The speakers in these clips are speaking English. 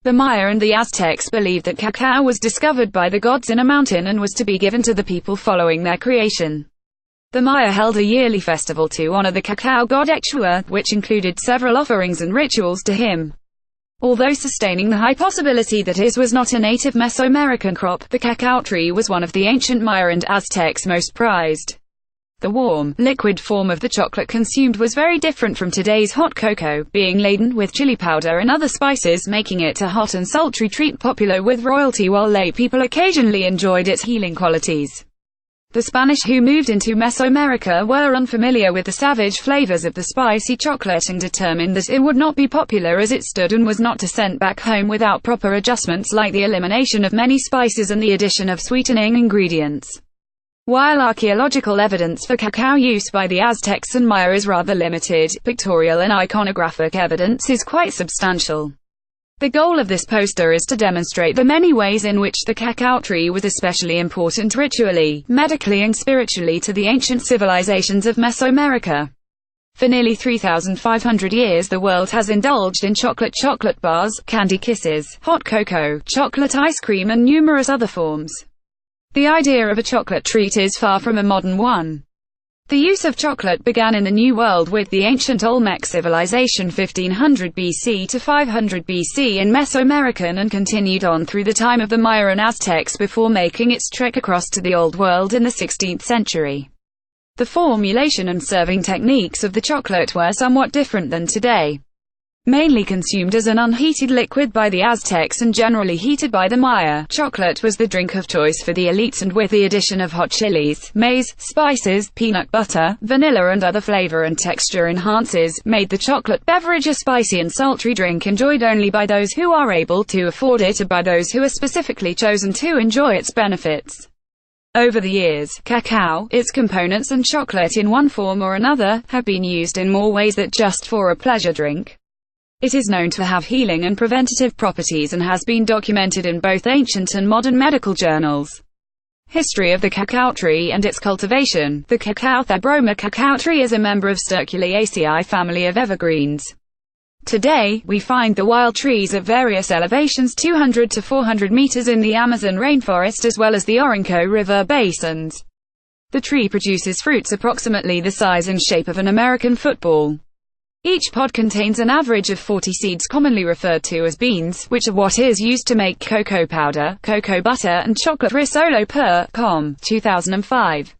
The Maya and the Aztecs believed that cacao was discovered by the gods in a mountain and was to be given to the people following their creation. The Maya held a yearly festival to honor the cacao god Ek Chuah, which included several offerings and rituals to him. Although sustaining the high possibility that his was not a native Mesoamerican crop, the cacao tree was one of the ancient Maya and Aztecs' most prized. The warm, liquid form of the chocolate consumed was very different from today's hot cocoa, being laden with chili powder and other spices, making it a hot and sultry treat popular with royalty, while lay people occasionally enjoyed its healing qualities. The Spanish who moved into Mesoamerica were unfamiliar with the savage flavors of the spicy chocolate and determined that it would not be popular as it stood and was not to send back home without proper adjustments like the elimination of many spices and the addition of sweetening ingredients. While archaeological evidence for cacao use by the Aztecs and Maya is rather limited, pictorial and iconographic evidence is quite substantial. The goal of this poster is to demonstrate the many ways in which the cacao tree was especially important ritually, medically and spiritually to the ancient civilizations of Mesoamerica. For nearly 3,500 years the world has indulged in chocolate bars, candy kisses, hot cocoa, chocolate ice cream and numerous other forms. The idea of a chocolate treat is far from a modern one. The use of chocolate began in the New World with the ancient Olmec civilization 1500 BC to 500 BC in Mesoamerican and continued on through the time of the Maya and Aztecs before making its trek across to the Old World in the 16th century. The formulation and serving techniques of the chocolate were somewhat different than today. Mainly consumed as an unheated liquid by the Aztecs and generally heated by the Maya, chocolate was the drink of choice for the elites, and with the addition of hot chilies, maize, spices, peanut butter, vanilla and other flavor and texture enhancers, made the chocolate beverage a spicy and sultry drink enjoyed only by those who are able to afford it or by those who are specifically chosen to enjoy its benefits. Over the years, cacao, its components and chocolate in one form or another, have been used in more ways than just for a pleasure drink. It is known to have healing and preventative properties and has been documented in both ancient and modern medical journals. History of the cacao tree and its cultivation. The Cacao Thebroma cacao tree is a member of Circulaceae family of evergreens. Today, we find the wild trees at various elevations 200 to 400 meters in the Amazon rainforest as well as the Orinoco River basins. The tree produces fruits approximately the size and shape of an American football. Each pod contains an average of 40 seeds, commonly referred to as beans, which are what is used to make cocoa powder, cocoa butter and chocolate. Risolo per. Com. 2005.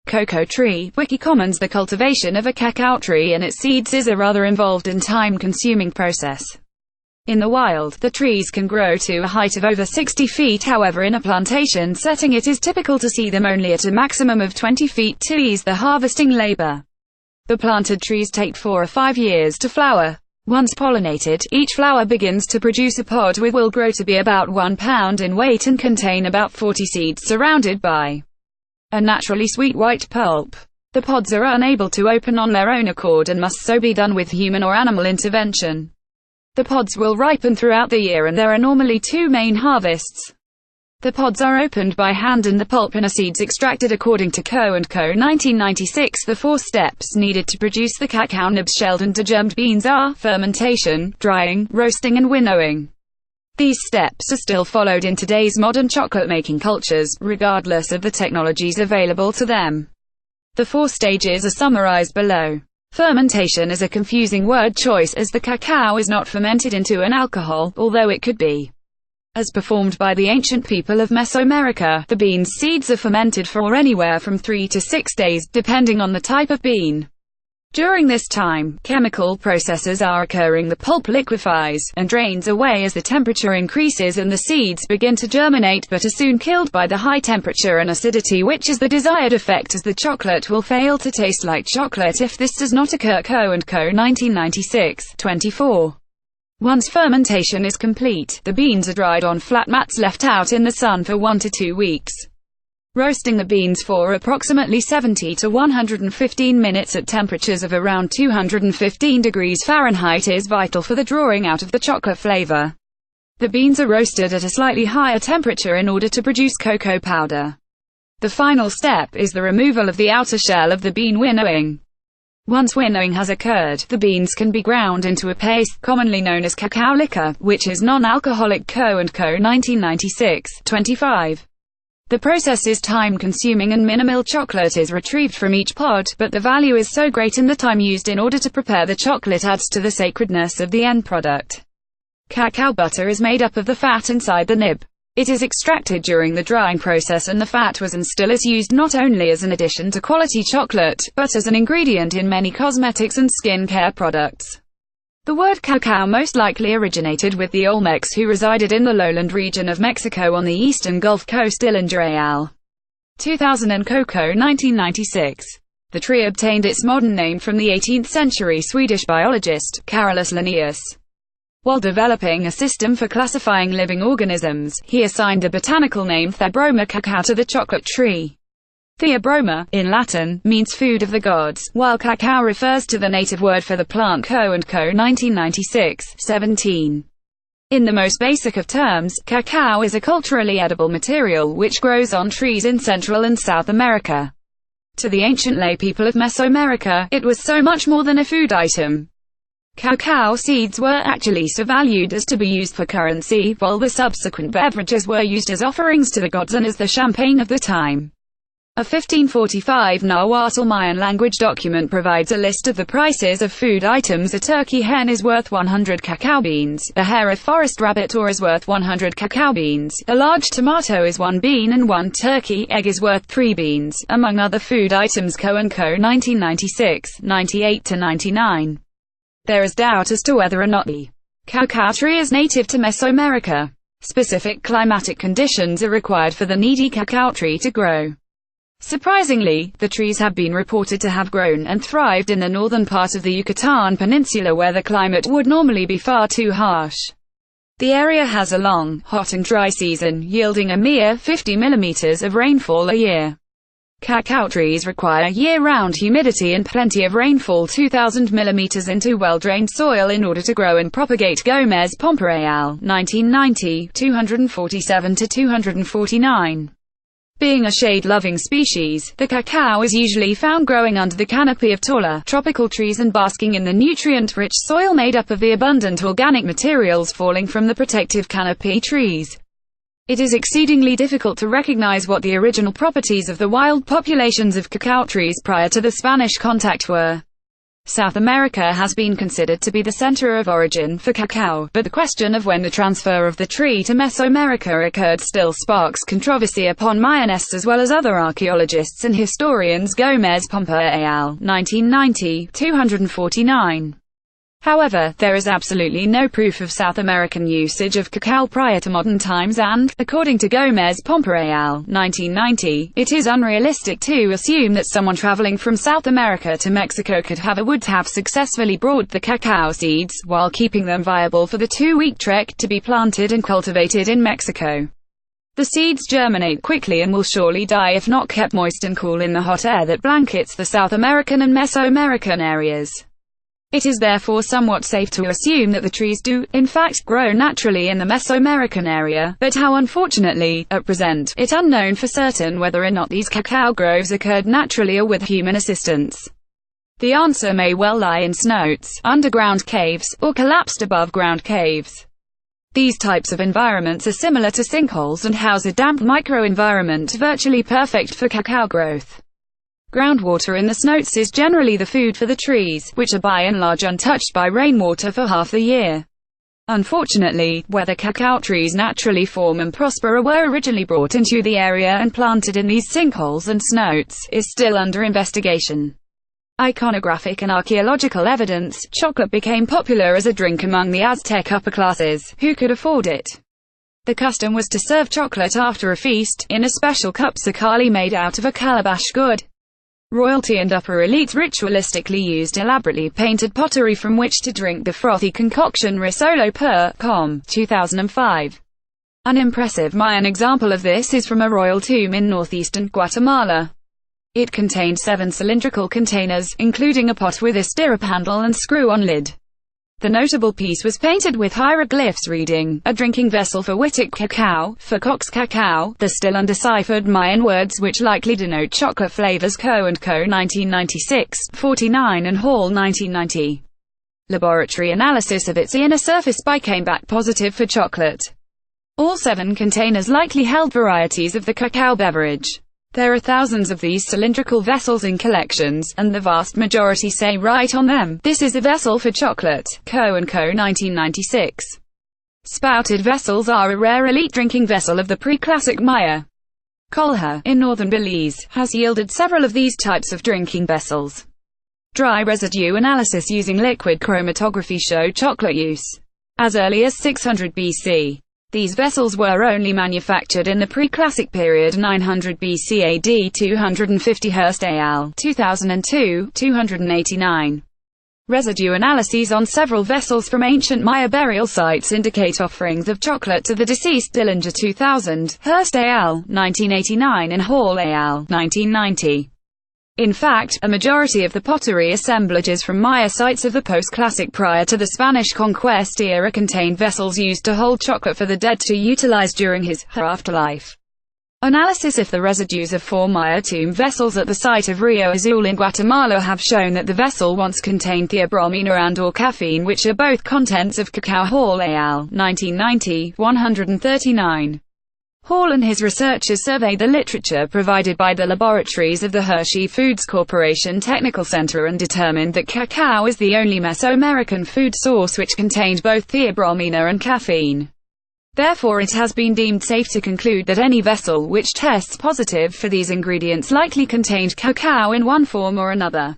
Cocoa tree. Wiki Commons. The cultivation of a cacao tree and its seeds is a rather involved and time-consuming process. In the wild, the trees can grow to a height of over 60 feet, however in a plantation setting it is typical to see them only at a maximum of 20 feet to ease the harvesting labor. The planted trees take 4 or 5 years to flower. Once pollinated, each flower begins to produce a pod which will grow to be about 1 pound in weight and contain about 40 seeds surrounded by a naturally sweet white pulp. The pods are unable to open on their own accord and must so be done with human or animal intervention. The pods will ripen throughout the year and there are normally 2 main harvests. The pods are opened by hand and the pulp and seeds extracted according to Co. & Co. 1996. The 4 steps needed to produce the cacao nibs, shelled and degermed beans are fermentation, drying, roasting and winnowing. These steps are still followed in today's modern chocolate-making cultures, regardless of the technologies available to them. The 4 stages are summarized below. Fermentation is a confusing word choice as the cacao is not fermented into an alcohol, although it could be. As performed by the ancient people of Mesoamerica, the bean seeds are fermented for anywhere from 3 to 6 days, depending on the type of bean. During this time, chemical processes are occurring. The pulp liquefies and drains away as the temperature increases and the seeds begin to germinate, but are soon killed by the high temperature and acidity, which is the desired effect, as the chocolate will fail to taste like chocolate if this does not occur. Co. & Co. 1996, 24. Once fermentation is complete, the beans are dried on flat mats left out in the sun for 1 to 2 weeks. Roasting the beans for approximately 70 to 115 minutes at temperatures of around 215 degrees Fahrenheit is vital for the drawing out of the chocolate flavor. The beans are roasted at a slightly higher temperature in order to produce cocoa powder. The final step is the removal of the outer shell of the bean, winnowing. Once winnowing has occurred, the beans can be ground into a paste, commonly known as cacao liquor, which is non-alcoholic. Co. & Co. 1996, 25. The process is time-consuming and minimal chocolate is retrieved from each pod, but the value is so great and the time used in order to prepare the chocolate adds to the sacredness of the end product. Cacao butter is made up of the fat inside the nib. It is extracted during the drying process and the fat was and still is used not only as an addition to quality chocolate, but as an ingredient in many cosmetics and skin care products. The word cacao most likely originated with the Olmecs who resided in the lowland region of Mexico on the eastern Gulf Coast. Dillinger al. 2000 and Cocoa 1996. The tree obtained its modern name from the 18th century Swedish biologist, Carolus Linnaeus. While developing a system for classifying living organisms, he assigned the botanical name Theobroma cacao to the chocolate tree. Theobroma, in Latin, means food of the gods, while cacao refers to the native word for the plant. Co. & Co. 1996, 17. In the most basic of terms, cacao is a culturally edible material which grows on trees in Central and South America. To the ancient lay people of Mesoamerica, it was so much more than a food item. Cacao seeds were actually so valued as to be used for currency, while the subsequent beverages were used as offerings to the gods and as the champagne of the time. A 1545 Nahuatl Mayan language document provides a list of the prices of food items. A turkey hen is worth 100 cacao beans, a hare of forest rabbit or is worth 100 cacao beans, a large tomato is 1 bean and 1 turkey egg is worth 3 beans, among other food items. Co. & Co. 1996, 98-99. There is doubt as to whether or not the cacao tree is native to Mesoamerica. Specific climatic conditions are required for the needy cacao tree to grow. Surprisingly, the trees have been reported to have grown and thrived in the northern part of the Yucatan Peninsula where the climate would normally be far too harsh. The area has a long, hot and dry season, yielding a mere 50 millimeters of rainfall a year. Cacao trees require year-round humidity and plenty of rainfall, 2,000 millimeters into well-drained soil in order to grow and propagate. Gomez Pomperay al. 1990, 247-249. Being a shade-loving species, the cacao is usually found growing under the canopy of taller, tropical trees and basking in the nutrient-rich soil made up of the abundant organic materials falling from the protective canopy trees. It is exceedingly difficult to recognize what the original properties of the wild populations of cacao trees prior to the Spanish contact were. South America has been considered to be the center of origin for cacao, but the question of when the transfer of the tree to Mesoamerica occurred still sparks controversy upon Mayanists as well as other archaeologists and historians. Gomez Pomperay al. 1990, 249. However, there is absolutely no proof of South American usage of cacao prior to modern times and, according to Gomez Pomperay al. 1990, it is unrealistic to assume that someone traveling from South America to Mexico would have successfully brought the cacao seeds, while keeping them viable for the 2-week trek, to be planted and cultivated in Mexico. The seeds germinate quickly and will surely die if not kept moist and cool in the hot air that blankets the South American and Mesoamerican areas. It is therefore somewhat safe to assume that the trees do, in fact, grow naturally in the Mesoamerican area, but how, unfortunately, at present, it unknown for certain whether or not these cacao groves occurred naturally or with human assistance. The answer may well lie in snouts, underground caves, or collapsed above-ground caves. These types of environments are similar to sinkholes and house a damp microenvironment virtually perfect for cacao growth. Groundwater in the snouts is generally the food for the trees, which are by and large untouched by rainwater for half the year. Unfortunately, whether cacao trees naturally form and prosper or were originally brought into the area and planted in these sinkholes and snouts, is still under investigation. Iconographic and archaeological evidence, chocolate became popular as a drink among the Aztec upper classes, who could afford it. The custom was to serve chocolate after a feast, in a special cup sakali made out of a calabash gourd. Royalty and upper elites ritualistically used elaborately painted pottery from which to drink the frothy concoction risolo per com. 2005. An impressive Mayan example of this is from a royal tomb in northeastern Guatemala. It contained 7 cylindrical containers, including a pot with a stirrup handle and screw-on lid. The notable piece was painted with hieroglyphs reading, "A drinking vessel for Witik Cacao, for Cox Cacao," the still undeciphered Mayan words which likely denote chocolate flavors. Co. & Co. 1996, 49 and Hall 1990. Laboratory analysis of its inner surface came back positive for chocolate. All 7 containers likely held varieties of the cacao beverage. There are thousands of these cylindrical vessels in collections, and the vast majority say right on them, "This is a vessel for chocolate." Co. & Co. 1996. Spouted vessels are a rare elite drinking vessel of the pre-classic Maya. Colha, in northern Belize, has yielded several of these types of drinking vessels. Dry residue analysis using liquid chromatography showed chocolate use as early as 600 BC. These vessels were only manufactured in the pre-classic period 900 BC AD 250 Hurst al. 2002, 289. Residue analyses on several vessels from ancient Maya burial sites indicate offerings of chocolate to the deceased. Dillinger 2000, Hurst al. 1989 and Hall al. 1990. In fact, a majority of the pottery assemblages from Maya sites of the post-classic prior to the Spanish conquest era contained vessels used to hold chocolate for the dead to utilize during her afterlife. Analysis of the residues of 4 Maya tomb vessels at the site of Rio Azul in Guatemala have shown that the vessel once contained theobromina and/or caffeine, which are both contents of cacao. Hall al. 1990, 139. Hall and his researchers surveyed the literature provided by the laboratories of the Hershey Foods Corporation Technical Center and determined that cacao is the only Mesoamerican food source which contained both theobromina and caffeine. Therefore, it has been deemed safe to conclude that any vessel which tests positive for these ingredients likely contained cacao in one form or another.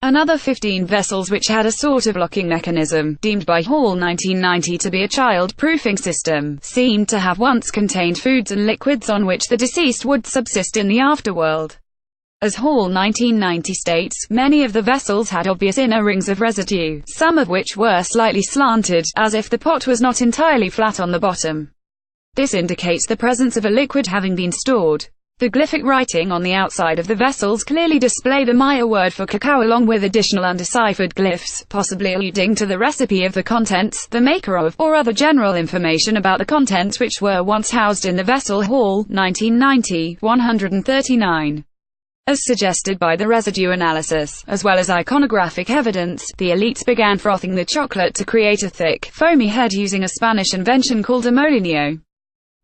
Another 15 vessels which had a sort of locking mechanism, deemed by Hall 1990 to be a child-proofing system, seemed to have once contained foods and liquids on which the deceased would subsist in the afterworld. As Hall 1990 states, many of the vessels had obvious inner rings of residue, some of which were slightly slanted, as if the pot was not entirely flat on the bottom. This indicates the presence of a liquid having been stored. The glyphic writing on the outside of the vessels clearly display the Maya word for cacao along with additional undeciphered glyphs, possibly alluding to the recipe of the contents, the maker of, or other general information about the contents which were once housed in the vessel. Hall 1990, 139. As suggested by the residue analysis, as well as iconographic evidence, the elites began frothing the chocolate to create a thick, foamy head using a Spanish invention called a molinillo.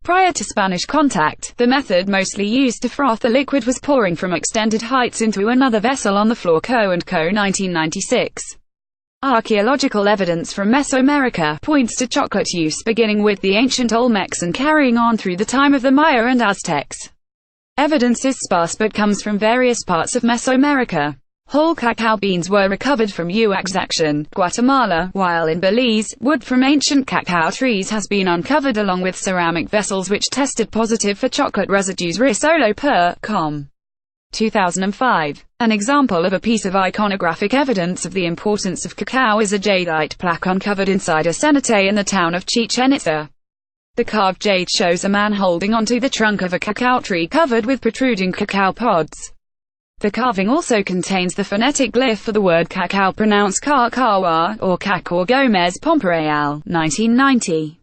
Prior to Spanish contact, the method mostly used to froth the liquid was pouring from extended heights into another vessel on the floor. Co. & Co. 1996. Archaeological evidence from Mesoamerica points to chocolate use beginning with the ancient Olmecs and carrying on through the time of the Maya and Aztecs. Evidence is sparse but comes from various parts of Mesoamerica. Whole cacao beans were recovered from Uaxacan, Guatemala, while in Belize, wood from ancient cacao trees has been uncovered along with ceramic vessels which tested positive for chocolate residues. Risolo.com. 2005. An example of a piece of iconographic evidence of the importance of cacao is a jadeite plaque uncovered inside a cenote in the town of Chichen Itza. The carved jade shows a man holding onto the trunk of a cacao tree covered with protruding cacao pods. The carving also contains the phonetic glyph for the word cacao pronounced Cacao or Cacao. Gomez Pompere al. 1990.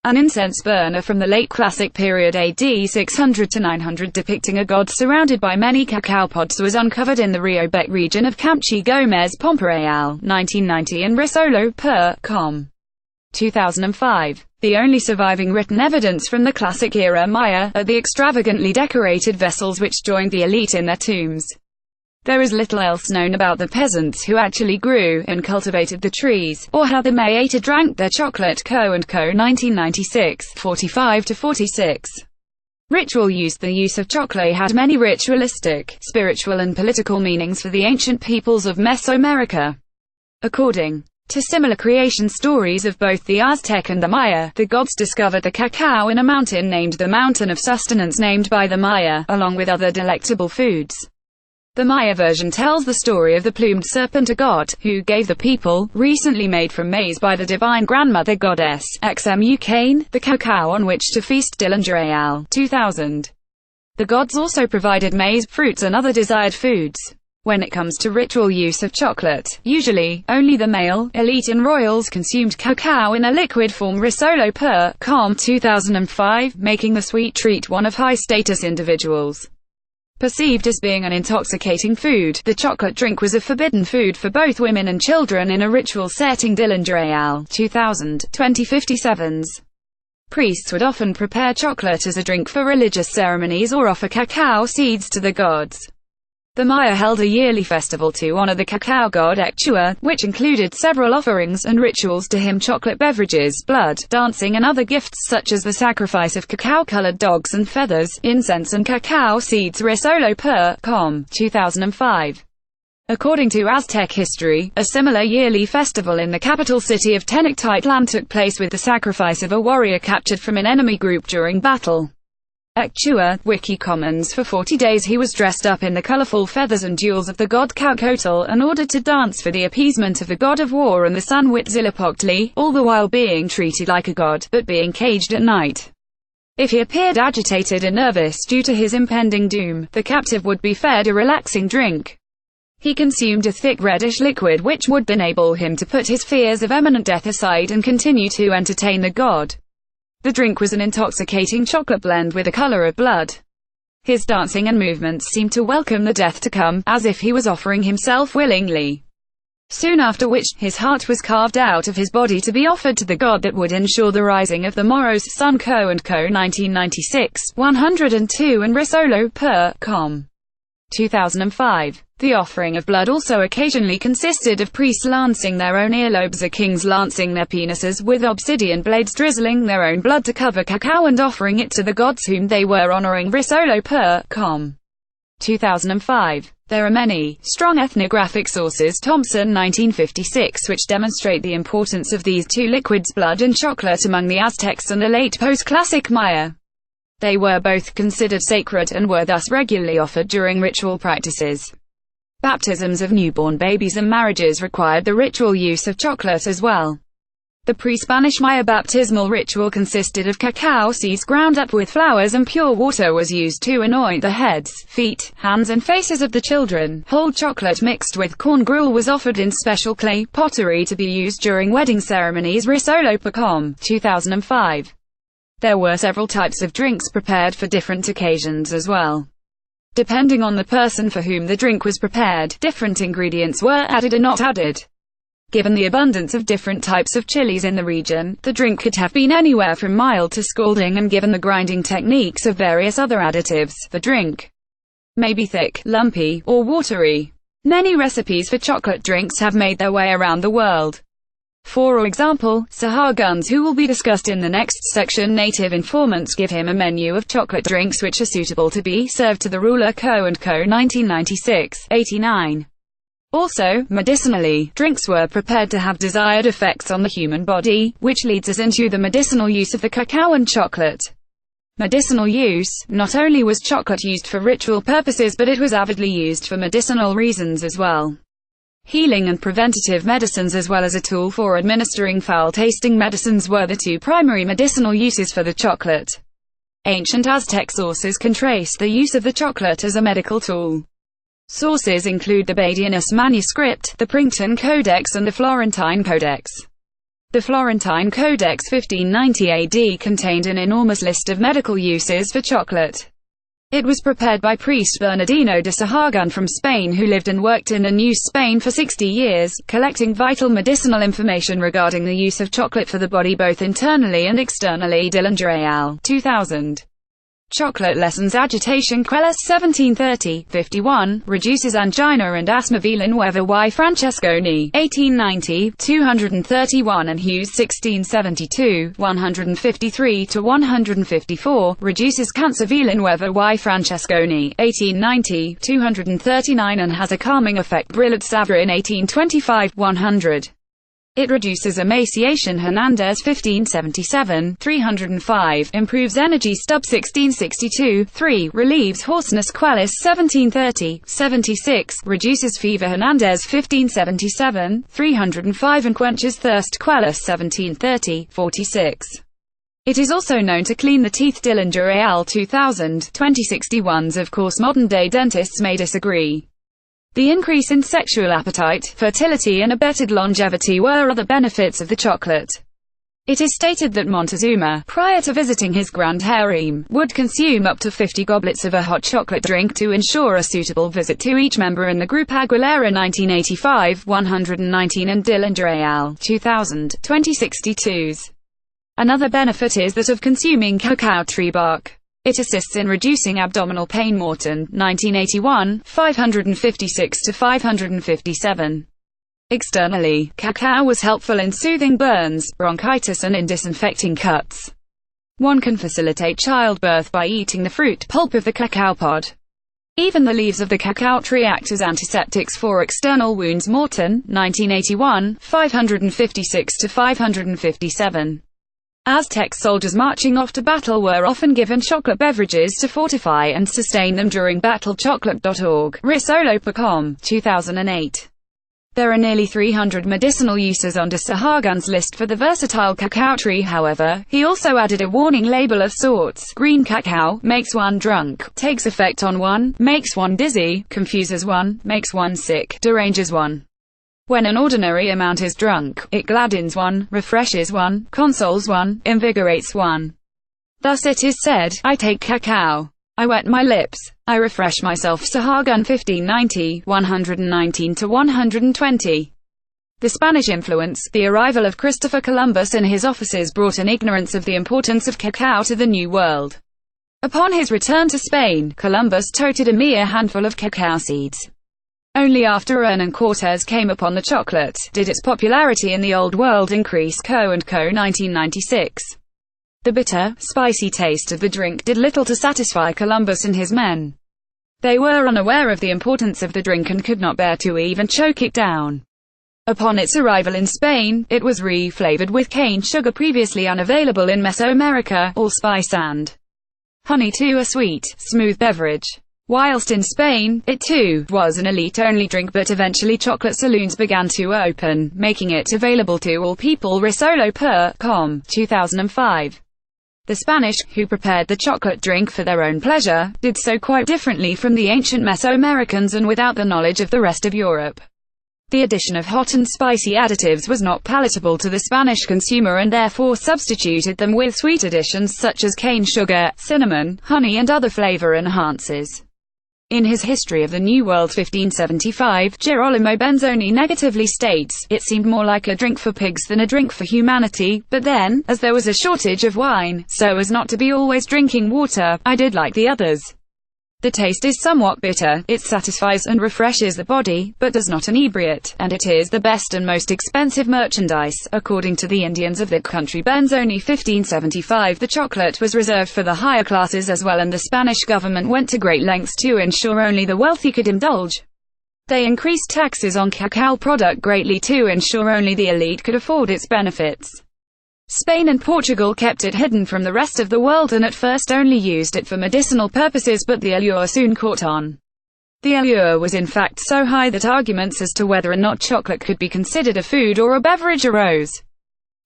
An incense burner from the late classic period AD 600 to 900 depicting a god surrounded by many cacao pods was uncovered in the Rio Bec region of Camchi. Gomez Pompere al. 1990 and Risolo.com. 2005. The only surviving written evidence from the classic era Maya are the extravagantly decorated vessels which joined the elite in their tombs. There is little else known about the peasants who actually grew and cultivated the trees, or how the Maya ate or drank their chocolate. Co. & Co. 1996, 45-46. Ritual use. The use of chocolate had many ritualistic, spiritual and political meanings for the ancient peoples of Mesoamerica. According to similar creation stories of both the Aztec and the Maya, the gods discovered the cacao in a mountain named the Mountain of Sustenance, named by the Maya, along with other delectable foods. The Maya version tells the story of the plumed serpent, a god, who gave the people, recently made from maize by the divine grandmother goddess, Ek Chuah, the cacao on which to feast. Dillinger al. 2000. The gods also provided maize, fruits and other desired foods. When it comes to ritual use of chocolate, usually, only the male, elite and royals consumed cacao in a liquid form. Risolo.com 2005, making the sweet treat one of high-status individuals. Perceived as being an intoxicating food, the chocolate drink was a forbidden food for both women and children in a ritual setting. Dillinger 2000, 2057s. Priests would often prepare chocolate as a drink for religious ceremonies or offer cacao seeds to the gods. The Maya held a yearly festival to honor the cacao god Ek Chuah, which included several offerings and rituals to him: chocolate beverages, blood, dancing and other gifts such as the sacrifice of cacao-colored dogs and feathers, incense and cacao seeds. Risolo.com 2005. According to Aztec history, a similar yearly festival in the capital city of Tenochtitlan took place with the sacrifice of a warrior captured from an enemy group during battle. Ek Chuah, Wiki Commons. For 40 days he was dressed up in the colorful feathers and jewels of the god Quetzalcoatl and ordered to dance for the appeasement of the god of war and the sun Huitzilopochtli, all the while being treated like a god, but being caged at night. If he appeared agitated and nervous due to his impending doom, the captive would be fed a relaxing drink. He consumed a thick reddish liquid which would enable him to put his fears of imminent death aside and continue to entertain the god. The drink was an intoxicating chocolate blend with the color of blood. His dancing and movements seemed to welcome the death to come, as if he was offering himself willingly. Soon after which, his heart was carved out of his body to be offered to the god that would ensure the rising of the morrow's sun. Co. 1996, 102 and Risolo.com 2005. The offering of blood also occasionally consisted of priests lancing their own earlobes or kings lancing their penises with obsidian blades, drizzling their own blood to cover cacao and offering it to the gods whom they were honoring. Risolo.com 2005. There are many, strong ethnographic sources Thompson 1956 which demonstrate the importance of these two liquids, blood and chocolate, among the Aztecs and the late post-classic Maya. They were both considered sacred and were thus regularly offered during ritual practices. Baptisms of newborn babies and marriages required the ritual use of chocolate as well. The pre-Spanish Maya baptismal ritual consisted of cacao seeds ground up with flowers, and pure water was used to anoint the heads, feet, hands and faces of the children. Whole chocolate mixed with corn gruel was offered in special clay pottery to be used during wedding ceremonies. Risolo.com 2005. There were several types of drinks prepared for different occasions as well. Depending on the person for whom the drink was prepared, different ingredients were added or not added. Given the abundance of different types of chilies in the region, the drink could have been anywhere from mild to scalding, and given the grinding techniques of various other additives, the drink may be thick, lumpy, or watery. Many recipes for chocolate drinks have made their way around the world. For example, Sahaguns, who will be discussed in the next section, native informants give him a menu of chocolate drinks which are suitable to be served to the ruler. Co. 1996, 89. Also, medicinally, drinks were prepared to have desired effects on the human body, which leads us into the medicinal use of the cacao and chocolate. Medicinal use. Not only was chocolate used for ritual purposes, but it was avidly used for medicinal reasons as well. Healing and preventative medicines, as well as a tool for administering foul-tasting medicines, were the two primary medicinal uses for the chocolate. Ancient Aztec sources can trace the use of the chocolate as a medical tool. Sources include the Badianus manuscript, the Prington Codex and the Florentine Codex. The Florentine Codex 1590 AD contained an enormous list of medical uses for chocolate. It was prepared by priest Bernardino de Sahagun from Spain, who lived and worked in the New Spain for 60 years, collecting vital medicinal information regarding the use of chocolate for the body both internally and externally. Dillinger 2000. Chocolate lessens agitation. Quelus 1730, 51, reduces angina and asthma. Villanueva y Francesconi, 1890, 231 and Hughes 1672, 153–154, reduces cancer. Villanueva y Francesconi, 1890, 239 and has a calming effect. Brillat Savarin 1825, 100. It reduces emaciation. Hernandez 1577, 305, improves energy. Stubb 1662, 3, relieves hoarseness. Quellis 1730, 76, reduces fever. Hernandez 1577, 305 and quenches thirst. Quellis 1730, 46. It is also known to clean the teeth. Dillinger al. 2000, 2061. Of course modern-day dentists may disagree. The increase in sexual appetite, fertility and abetted longevity were other benefits of the chocolate. It is stated that Montezuma, prior to visiting his grand harem, would consume up to 50 goblets of a hot chocolate drink to ensure a suitable visit to each member in the group. Aguilera 1985, 119 and Dillinger al. 2000, 2062s. Another benefit is that of consuming cacao tree bark. It assists in reducing abdominal pain. Morton, 1981, 556 to 557. Externally, cacao was helpful in soothing burns, bronchitis and in disinfecting cuts. One can facilitate childbirth by eating the fruit pulp of the cacao pod. Even the leaves of the cacao tree act as antiseptics for external wounds. Morton, 1981, 556 to 557. Aztec soldiers marching off to battle were often given chocolate beverages to fortify and sustain them during battle. Chocolate.org, Risolo.com, 2008. There are nearly 300 medicinal uses on de Sahagun's list for the versatile cacao tree. However, he also added a warning label of sorts. Green cacao makes one drunk, takes effect on one, makes one dizzy, confuses one, makes one sick, deranges one. When an ordinary amount is drunk, it gladdens one, refreshes one, consoles one, invigorates one. Thus it is said, I take cacao. I wet my lips. I refresh myself. Sahagun 1590, 119 to 120. The Spanish influence, the arrival of Christopher Columbus and his officers brought an ignorance of the importance of cacao to the New World. Upon his return to Spain, Columbus toted a mere handful of cacao seeds. Only after Hernán Cortés came upon the chocolate, did its popularity in the Old World increase. Co. & Co. 1996. The bitter, spicy taste of the drink did little to satisfy Columbus and his men. They were unaware of the importance of the drink and could not bear to even choke it down. Upon its arrival in Spain, it was re-flavored with cane sugar previously unavailable in Mesoamerica, allspice and honey to a sweet, smooth beverage. Whilst in Spain, it too was an elite-only drink, but eventually chocolate saloons began to open, making it available to all people. Risolo.com, 2005. The Spanish, who prepared the chocolate drink for their own pleasure, did so quite differently from the ancient Mesoamericans and without the knowledge of the rest of Europe. The addition of hot and spicy additives was not palatable to the Spanish consumer and therefore substituted them with sweet additions such as cane sugar, cinnamon, honey and other flavor enhancers. In his History of the New World 1575, Girolamo Benzoni negatively states, it seemed more like a drink for pigs than a drink for humanity, but then, as there was a shortage of wine, so as not to be always drinking water, I did like the others. The taste is somewhat bitter, it satisfies and refreshes the body, but does not inebriate, and it is the best and most expensive merchandise, according to the Indians of that country. Benzoni 1575. The chocolate was reserved for the higher classes as well, and the Spanish government went to great lengths to ensure only the wealthy could indulge. They increased taxes on cacao product greatly to ensure only the elite could afford its benefits. Spain and Portugal kept it hidden from the rest of the world and at first only used it for medicinal purposes, but the allure soon caught on. The allure was in fact so high that arguments as to whether or not chocolate could be considered a food or a beverage arose.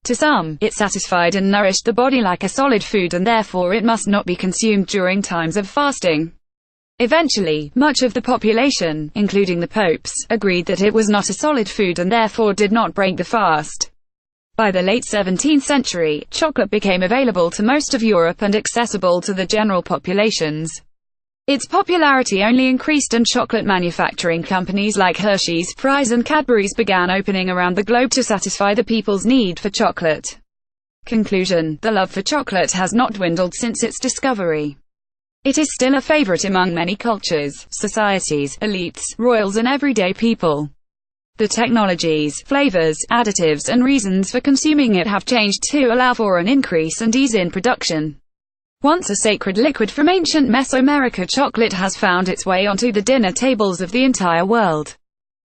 To some, it satisfied and nourished the body like a solid food and therefore it must not be consumed during times of fasting. Eventually, much of the population, including the popes, agreed that it was not a solid food and therefore did not break the fast. By the late 17th century, chocolate became available to most of Europe and accessible to the general populations. Its popularity only increased and chocolate manufacturing companies like Hershey's, Fry's and Cadbury's began opening around the globe to satisfy the people's need for chocolate. Conclusion: the love for chocolate has not dwindled since its discovery. It is still a favorite among many cultures, societies, elites, royals and everyday people. The technologies, flavors, additives and reasons for consuming it have changed to allow for an increase and ease in production. Once a sacred liquid from ancient Mesoamerica, chocolate has found its way onto the dinner tables of the entire world.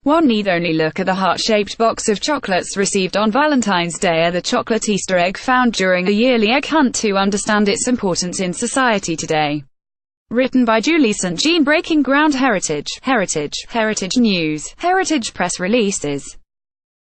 One need only look at the heart-shaped box of chocolates received on Valentine's Day or the chocolate Easter egg found during a yearly egg hunt to understand its importance in society today. Written by Julie St. Jean. Breaking Ground. Heritage News, Heritage Press Releases.